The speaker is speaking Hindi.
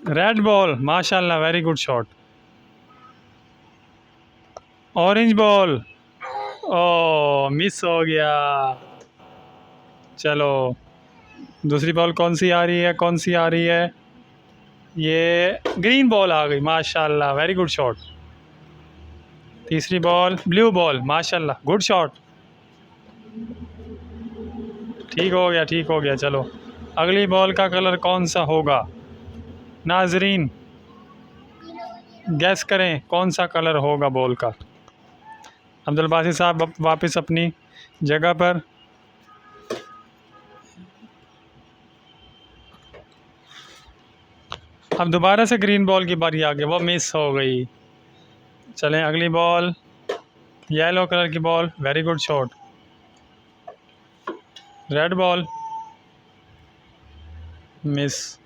रेड बॉल, माशाल्लाह, very good shot. Orange ball, ओ मिस हो गया। चलो, दूसरी बॉल कौन सी आ रही है, कौन सी आ रही है? ये ग्रीन बॉल आ गई, माशाल्लाह, वेरी गुड शॉट। तीसरी बॉल ब्लू बॉल, माशाल्लाह, गुड शॉट। ठीक हो गया, ठीक हो गया। चलो, अगली बॉल का कलर कौन सा होगा? नाजरीन गैस करें कौन सा कलर होगा बॉल का। अब्दुल बासित साहब वापस अपनी जगह पर। अब दोबारा से ग्रीन बॉल की बारी आ गई, वो मिस हो गई। चलें, अगली बॉल येलो कलर की ball, very good shot. Red ball, miss.